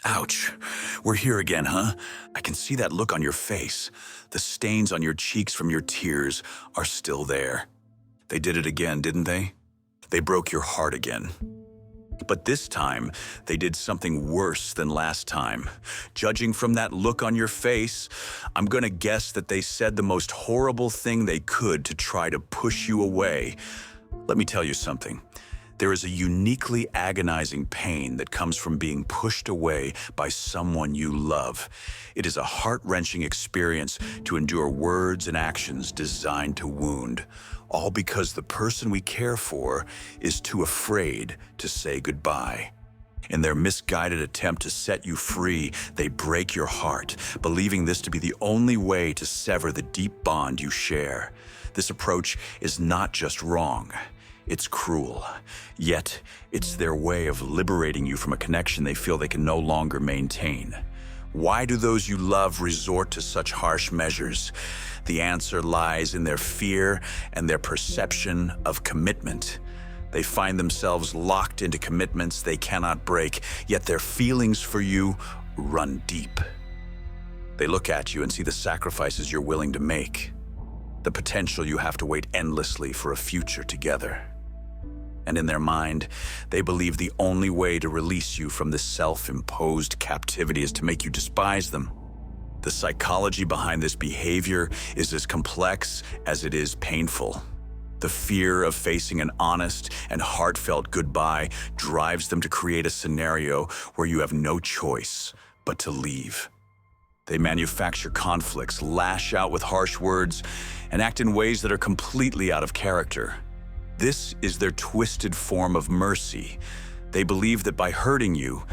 Ouch. We're here again, huh? I can see that look on your face. The stains on your cheeks from your tears are still there. They did it again, didn't they? They broke your heart again. But this time, they did something worse than last time. Judging from that look on your face, I'm gonna guess that they said the most horrible thing they could to try to push you away. Let me tell you something. There is a uniquely agonizing pain that comes from being pushed away by someone you love. It is a heart-wrenching experience to endure words and actions designed to wound, all because the person we care for is too afraid to say goodbye. In their misguided attempt to set you free, they break your heart, believing this to be the only way to sever the deep bond you share. This approach is not just wrong. It's cruel, yet it's their way of liberating you from a connection they feel they can no longer maintain. Why do those you love resort to such harsh measures? The answer lies in their fear and their perception of commitment. They find themselves locked into commitments they cannot break, yet their feelings for you run deep. They look at you and see the sacrifices you're willing to make, the potential you have to wait endlessly for a future together. And in their mind, they believe the only way to release you from this self-imposed captivity is to make you despise them. The psychology behind this behavior is as complex as it is painful. The fear of facing an honest and heartfelt goodbye drives them to create a scenario where you have no choice but to leave. They manufacture conflicts, lash out with harsh words, and act in ways that are completely out of character. This is their twisted form of mercy. They believe that by hurting you,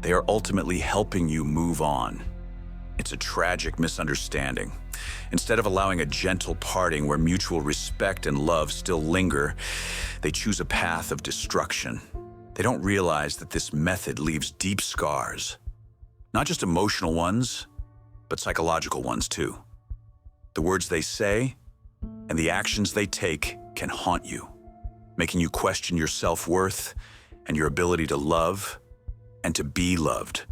they are ultimately helping you move on. It's a tragic misunderstanding. Instead of allowing a gentle parting where mutual respect and love still linger, they choose a path of destruction. They don't realize that this method leaves deep scars. Not just emotional ones, but psychological ones too. The words they say and the actions they take can haunt you, making you question your self-worth and your ability to love and to be loved.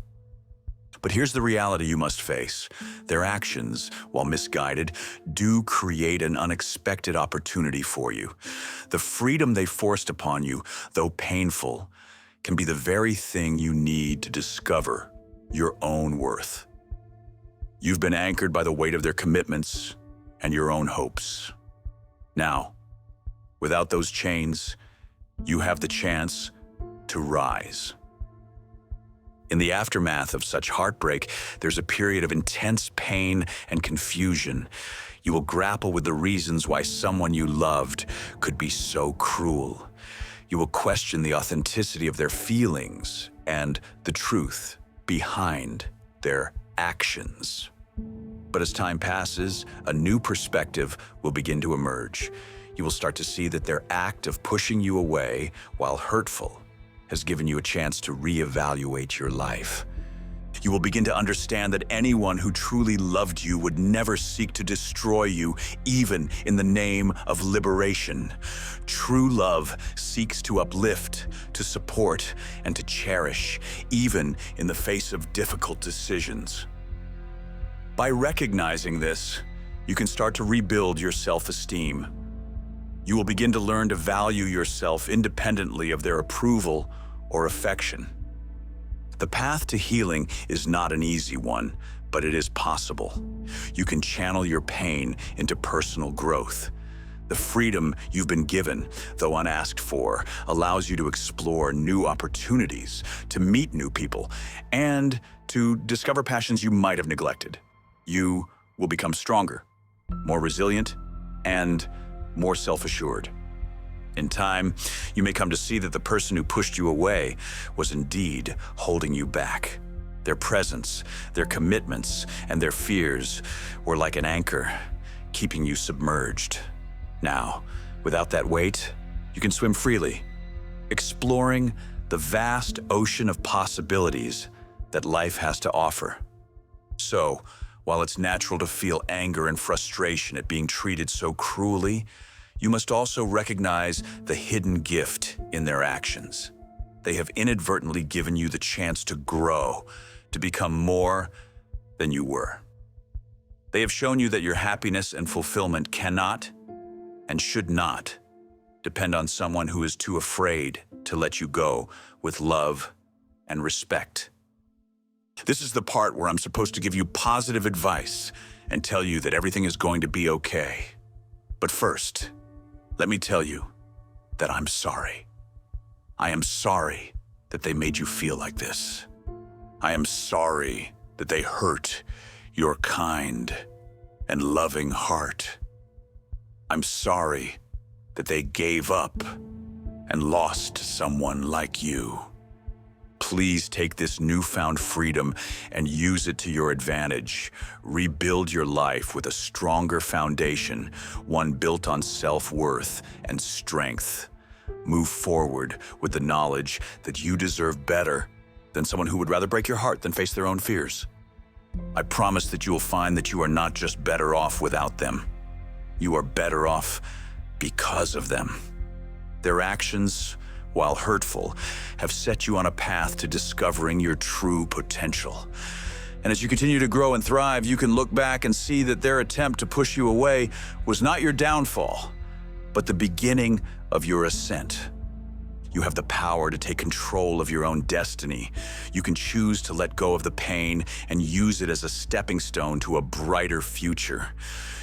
But here's the reality you must face. Their actions, while misguided, do create an unexpected opportunity for you. The freedom they forced upon you, though painful, can be the very thing you need to discover your own worth. You've been anchored by the weight of their commitments and your own hopes. Now, without those chains, you have the chance to rise. In the aftermath of such heartbreak, there's a period of intense pain and confusion. You will grapple with the reasons why someone you loved could be so cruel. You will question the authenticity of their feelings and the truth behind their actions. But as time passes, a new perspective will begin to emerge. You will start to see that their act of pushing you away, while hurtful, has given you a chance to reevaluate your life. You will begin to understand that anyone who truly loved you would never seek to destroy you, even in the name of liberation. True love seeks to uplift, to support, and to cherish, even in the face of difficult decisions. By recognizing this, you can start to rebuild your self-esteem. You will begin to learn to value yourself independently of their approval or affection. The path to healing is not an easy one, but it is possible. You can channel your pain into personal growth. The freedom you've been given, though unasked for, allows you to explore new opportunities, to meet new people, and to discover passions you might have neglected. You will become stronger, more resilient, and more self-assured. In time, you may come to see that the person who pushed you away was indeed holding you back. Their presence, their commitments, and their fears were like an anchor, keeping you submerged. Now, without that weight, you can swim freely, exploring the vast ocean of possibilities that life has to offer. So, while it's natural to feel anger and frustration at being treated so cruelly, you must also recognize the hidden gift in their actions. They have inadvertently given you the chance to grow, to become more than you were. They have shown you that your happiness and fulfillment cannot and should not depend on someone who is too afraid to let you go with love and respect. This is the part where I'm supposed to give you positive advice and tell you that everything is going to be okay. But first, let me tell you that I'm sorry. I am sorry that they made you feel like this. I am sorry that they hurt your kind and loving heart. I'm sorry that they gave up and lost someone like you. Please take this newfound freedom and use it to your advantage. Rebuild your life with a stronger foundation, one built on self-worth and strength. Move forward with the knowledge that you deserve better than someone who would rather break your heart than face their own fears. I promise that you will find that you are not just better off without them. You are better off because of them. Their actions, while hurtful, have set you on a path to discovering your true potential. And as you continue to grow and thrive, you can look back and see that their attempt to push you away was not your downfall, but the beginning of your ascent. You have the power to take control of your own destiny. You can choose to let go of the pain and use it as a stepping stone to a brighter future.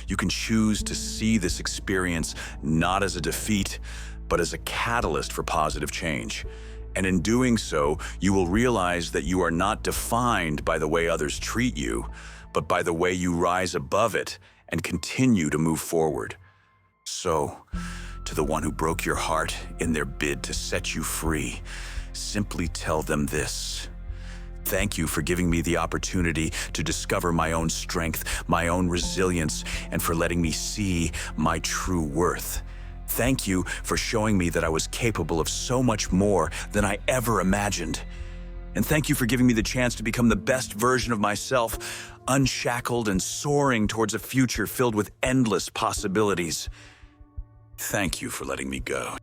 You can choose to see this experience not as a defeat, but as a catalyst for positive change. And in doing so, you will realize that you are not defined by the way others treat you, but by the way you rise above it and continue to move forward. So, to the one who broke your heart in their bid to set you free, simply tell them this: thank you for giving me the opportunity to discover my own strength, my own resilience, and for letting me see my true worth. Thank you for showing me that I was capable of so much more than I ever imagined. And thank you for giving me the chance to become the best version of myself, unshackled and soaring towards a future filled with endless possibilities. Thank you for letting me go.